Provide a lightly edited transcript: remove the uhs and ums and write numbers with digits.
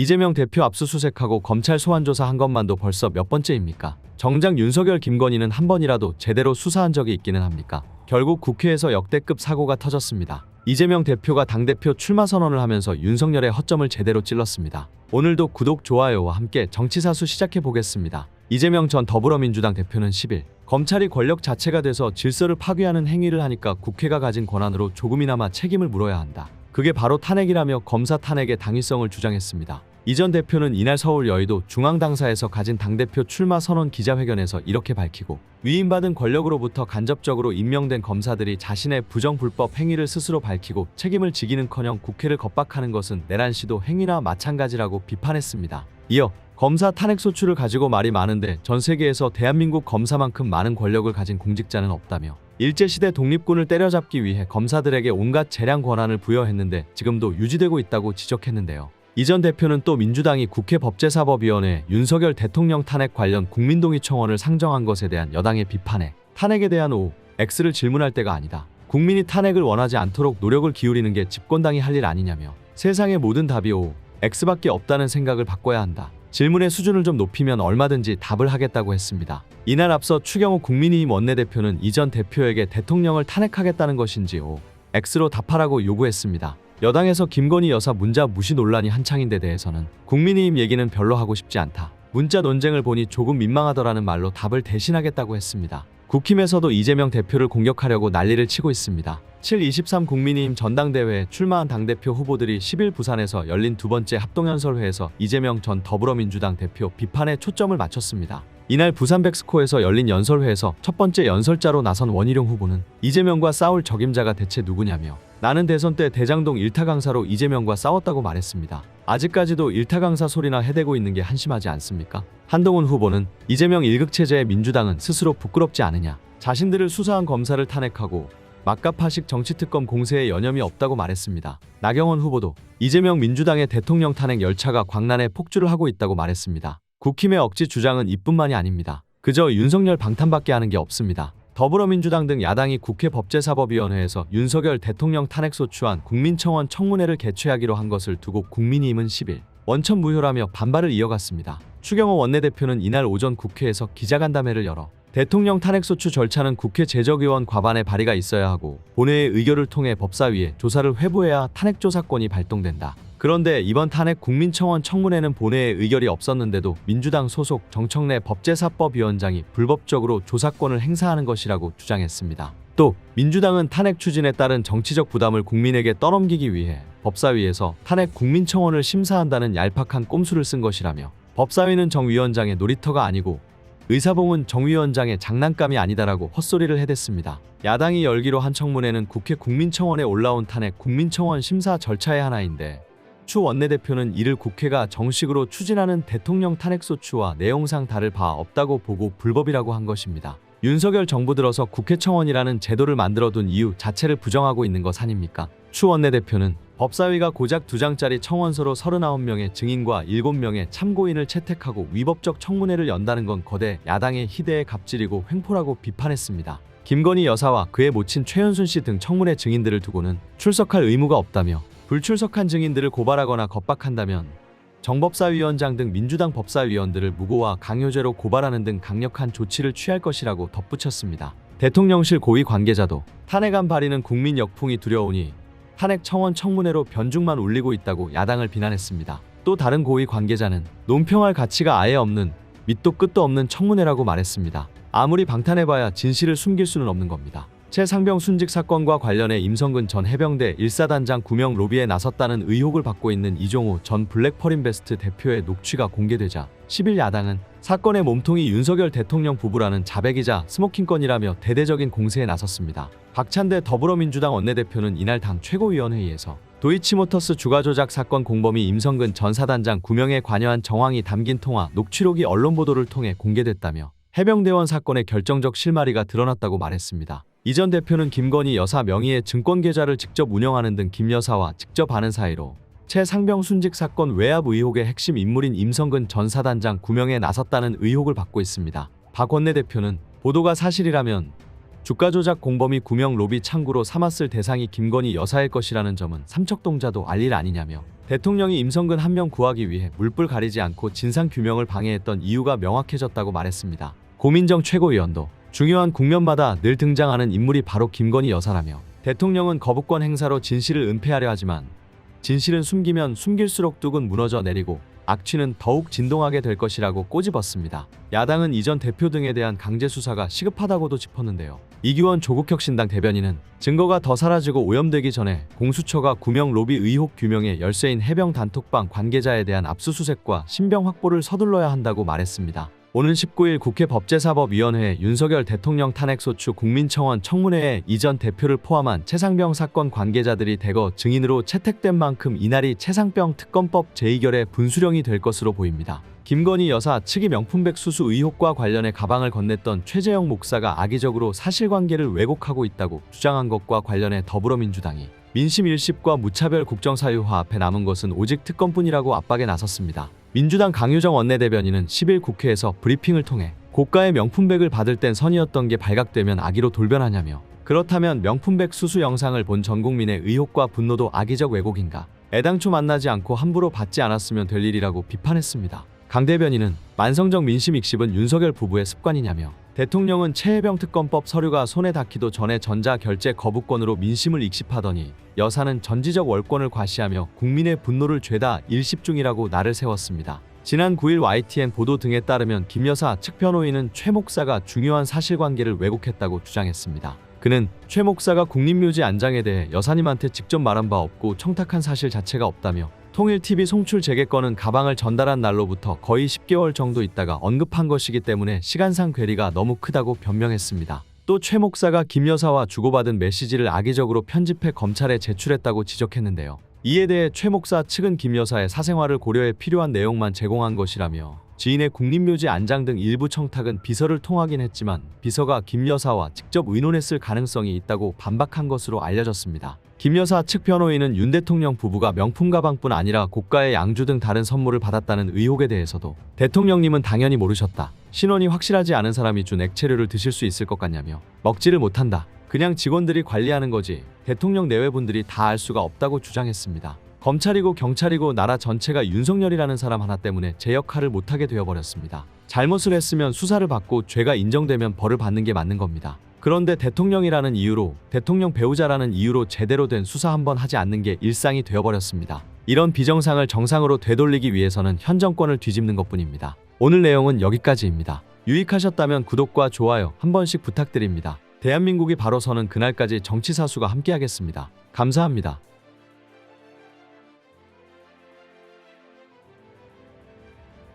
이재명 대표 압수수색하고 검찰 소환조사 한 것만도 벌써 몇 번째입니까? 정작 윤석열, 김건희는 한 번이라도 제대로 수사한 적이 있기는 합니까? 결국 국회에서 역대급 사고가 터졌습니다. 이재명 대표가 당대표 출마 선언을 하면서 윤석열의 허점을 제대로 찔렀습니다. 오늘도 구독, 좋아요와 함께 정치사수 시작해보겠습니다. 이재명 전 더불어민주당 대표는 10일 검찰이 권력 자체가 돼서 질서를 파괴하는 행위를 하니까 국회가 가진 권한으로 조금이나마 책임을 물어야 한다. 그게 바로 탄핵이라며 검사 탄핵의 당위성을 주장했습니다. 이 전 대표는 이날 서울 여의도 중앙당사에서 가진 당대표 출마 선언 기자회견에서 이렇게 밝히고, 위임받은 권력으로부터 간접적으로 임명된 검사들이 자신의 부정불법 행위를 스스로 밝히고 책임을 지기는커녕 국회를 겁박하는 것은 내란 시도 행위나 마찬가지라고 비판했습니다. 이어 검사 탄핵 소추를 가지고 말이 많은데 전 세계에서 대한민국 검사만큼 많은 권력을 가진 공직자는 없다며, 일제시대 독립군을 때려잡기 위해 검사들에게 온갖 재량 권한을 부여했는데 지금도 유지되고 있다고 지적했는데요. 이 전 대표는 또 민주당이 국회 법제사법위원회에 윤석열 대통령 탄핵 관련 국민동의 청원을 상정한 것에 대한 여당의 비판에, 탄핵에 대한 X를 질문할 때가 아니다. 국민이 탄핵을 원하지 않도록 노력을 기울이는 게 집권당이 할 일 아니냐며, 세상의 모든 답이 X밖에 없다는 생각을 바꿔야 한다. 질문의 수준을 좀 높이면 얼마든지 답을 하겠다고 했습니다. 이날 앞서 추경호 국민의힘 원내대표는 이 전 대표에게 대통령을 탄핵하겠다는 것인지 X로 답하라고 요구했습니다. 여당에서 김건희 여사 문자 무시 논란이 한창인데 대해서는 국민의힘 얘기는 별로 하고 싶지 않다. 문자 논쟁을 보니 조금 민망하더라는 말로 답을 대신하겠다고 했습니다. 국힘에서도 이재명 대표를 공격하려고 난리를 치고 있습니다. 7.23 국민의힘 전당대회에 출마한 당대표 후보들이 10일 부산에서 열린 두 번째 합동연설회에서 이재명 전 더불어민주당 대표 비판에 초점을 맞췄습니다. 이날 부산 백스코에서 열린 연설회에서 첫 번째 연설자로 나선 원희룡 후보는 이재명과 싸울 적임자가 대체 누구냐며, 나는 대선 때 대장동 일타 강사로 이재명과 싸웠다고 말했습니다. 아직까지도 일타 강사 소리나 해대고 있는 게 한심하지 않습니까? 한동훈 후보는 이재명 일극체제의 민주당은 스스로 부끄럽지 않으냐, 자신들을 수사한 검사를 탄핵하고 막가파식 정치특검 공세에 여념이 없다고 말했습니다. 나경원 후보도 이재명 민주당의 대통령 탄핵 열차가 광란에 폭주를 하고 있다고 말했습니다. 국힘의 억지 주장은 이뿐만이 아닙니다. 그저 윤석열 방탄밖에 하는 게 없습니다. 더불어민주당 등 야당이 국회 법제사법위원회에서 윤석열 대통령 탄핵 소추안 국민청원 청문회를 개최하기로 한 것을 두고 국민의힘은 10일 원천무효라며 반발을 이어갔습니다. 추경호 원내대표는 이날 오전 국회에서 기자간담회를 열어 대통령 탄핵 소추 절차는 국회 제적의원 과반의 발의가 있어야 하고 본회의 의결을 통해 법사위에 조사를 회부해야 탄핵 조사권이 발동된다. 그런데 이번 탄핵 국민청원 청문회는 본회의 의결이 없었는데도 민주당 소속 정청래 법제사법위원장이 불법적으로 조사권을 행사하는 것이라고 주장했습니다. 또 민주당은 탄핵 추진에 따른 정치적 부담을 국민에게 떠넘기기 위해 법사위에서 탄핵 국민청원을 심사한다는 얄팍한 꼼수를 쓴 것이라며, 법사위는 정 위원장의 놀이터가 아니고 의사봉은 정 위원장의 장난감이 아니다라고 헛소리를 해댔습니다. 야당이 열기로 한 청문회는 국회 국민청원에 올라온 탄핵 국민청원 심사 절차의 하나인데, 추 원내대표는 이를 국회가 정식으로 추진하는 대통령 탄핵소추와 내용상 다를 바 없다고 보고 불법이라고 한 것입니다. 윤석열 정부 들어서 국회청원이라는 제도를 만들어둔 이유 자체를 부정하고 있는 것 아닙니까? 추 원내대표는 법사위가 고작 2장짜리 청원서로 39명의 증인과 7명의 참고인을 채택하고 위법적 청문회를 연다는 건 거대 야당의 희대의 갑질이고 횡포라고 비판했습니다. 김건희 여사와 그의 모친 최현순 씨 등 청문회 증인들을 두고는 출석할 의무가 없다며, 불출석한 증인들을 고발하거나 겁박한다면 정법사위원장 등 민주당 법사위원들을 무고와 강요죄로 고발하는 등 강력한 조치를 취할 것이라고 덧붙였습니다. 대통령실 고위 관계자도 탄핵안 발의는 국민 역풍이 두려우니 탄핵 청원 청문회로 변죽만 울리고 있다고 야당을 비난했습니다. 또 다른 고위 관계자는 논평할 가치가 아예 없는 밑도 끝도 없는 청문회라고 말했습니다. 아무리 방탄해봐야 진실을 숨길 수는 없는 겁니다. 최상병 순직 사건과 관련해 임성근 전 해병대 1사단장 구명 로비에 나섰다는 의혹을 받고 있는 이종호 전 블랙펄인베스트 대표의 녹취가 공개되자 10일 야당은 사건의 몸통이 윤석열 대통령 부부라는 자백이자 스모킹건이라며 대대적인 공세에 나섰습니다. 박찬대 더불어민주당 원내대표는 이날 당 최고위원회의에서 도이치모터스 주가 조작 사건 공범이 임성근 전 사단장 구명에 관여한 정황이 담긴 통화 녹취록이 언론 보도를 통해 공개됐다며, 해병대원 사건의 결정적 실마리가 드러났다고 말했습니다. 이 전 대표는 김건희 여사 명의의 증권계좌를 직접 운영하는 등 김 여사와 직접 아는 사이로 최상병 순직 사건 외압 의혹의 핵심 인물인 임성근 전 사단장 구명에 나섰다는 의혹을 받고 있습니다. 박 원내대표는 보도가 사실이라면 주가 조작 공범이 구명 로비 창구로 삼았을 대상이 김건희 여사일 것이라는 점은 삼척동자도 알 일 아니냐며 대통령이 임성근 한 명 구하기 위해 물불 가리지 않고 진상규명을 방해했던 이유가 명확해졌다고 말했습니다. 고민정 최고위원도 중요한 국면마다 늘 등장하는 인물이 바로 김건희 여사라며 대통령은 거부권 행사로 진실을 은폐하려 하지만 진실은 숨기면 숨길수록 뚝은 무너져 내리고 악취는 더욱 진동하게 될 것이라고 꼬집었습니다. 야당은 이전 대표 등에 대한 강제 수사가 시급하다고도 짚었는데요. 이규원 조국혁신당 대변인은 증거가 더 사라지고 오염되기 전에 공수처가 구명 로비 의혹 규명에 열세인 해병 단톡방 관계자에 대한 압수수색과 신병 확보를 서둘러야 한다고 말했습니다. 오는 19일 국회 법제사법위원회에 윤석열 대통령 탄핵소추 국민청원 청문회에 이전 대표를 포함한 최상병 사건 관계자들이 대거 증인으로 채택된 만큼 이날이 최상병 특검법 재의결의 분수령이 될 것으로 보입니다. 김건희 여사 측이 명품백 수수 의혹과 관련해 가방을 건넸던 최재형 목사가 악의적으로 사실관계를 왜곡하고 있다고 주장한 것과 관련해 더불어민주당이 민심 일십과 무차별 국정사유화 앞에 남은 것은 오직 특검뿐이라고 압박에 나섰습니다. 민주당 강유정 원내대변인은 10일 국회에서 브리핑을 통해 고가의 명품백을 받을 땐 선이었던 게 발각되면 악의로 돌변하냐며 그렇다면 명품백 수수 영상을 본 전 국민의 의혹과 분노도 악의적 왜곡인가? 애당초 만나지 않고 함부로 받지 않았으면 될 일이라고 비판했습니다. 강 대변인은 만성적 민심 익십은 윤석열 부부의 습관이냐며 대통령은 최혜병 특검법 서류가 손에 닿기도 전에 전자결제 거부권으로 민심을 익십하더니 여사는 전지적 월권을 과시하며 국민의 분노를 죄다 일십 중이라고 날을 세웠습니다. 지난 9일 YTN 보도 등에 따르면 김 여사 측 변호인은 최 목사가 중요한 사실관계를 왜곡했다고 주장했습니다. 그는 최 목사가 국립묘지 안장에 대해 여사님한테 직접 말한 바 없고 청탁한 사실 자체가 없다며 통일TV 송출 재개권은 가방을 전달한 날로부터 거의 10개월 정도 있다가 언급한 것이기 때문에 시간상 괴리가 너무 크다고 변명했습니다. 또 최 목사가 김 여사와 주고받은 메시지를 악의적으로 편집해 검찰에 제출했다고 지적했는데요. 이에 대해 최 목사 측은 김 여사의 사생활을 고려해 필요한 내용만 제공한 것이라며 지인의 국립묘지 안장 등 일부 청탁은 비서를 통하긴 했지만 비서가 김 여사와 직접 의논했을 가능성이 있다고 반박한 것으로 알려졌습니다. 김 여사 측 변호인은 윤 대통령 부부가 명품 가방뿐 아니라 고가의 양주 등 다른 선물을 받았다는 의혹에 대해서도 대통령님은 당연히 모르셨다. 신원이 확실하지 않은 사람이 준 액체류를 드실 수 있을 것 같냐며 먹지를 못한다. 그냥 직원들이 관리하는 거지 대통령 내외분들이 다 알 수가 없다고 주장했습니다. 검찰이고 경찰이고 나라 전체가 윤석열이라는 사람 하나 때문에 제 역할을 못하게 되어버렸습니다. 잘못을 했으면 수사를 받고 죄가 인정되면 벌을 받는 게 맞는 겁니다. 그런데 대통령이라는 이유로 대통령 배우자라는 이유로 제대로 된 수사 한번 하지 않는 게 일상이 되어버렸습니다. 이런 비정상을 정상으로 되돌리기 위해서는 현 정권을 뒤집는 것뿐입니다. 오늘 내용은 여기까지입니다. 유익하셨다면 구독과 좋아요 한 번씩 부탁드립니다. 대한민국이 바로 서는 그날까지 정치사수가 함께하겠습니다. 감사합니다.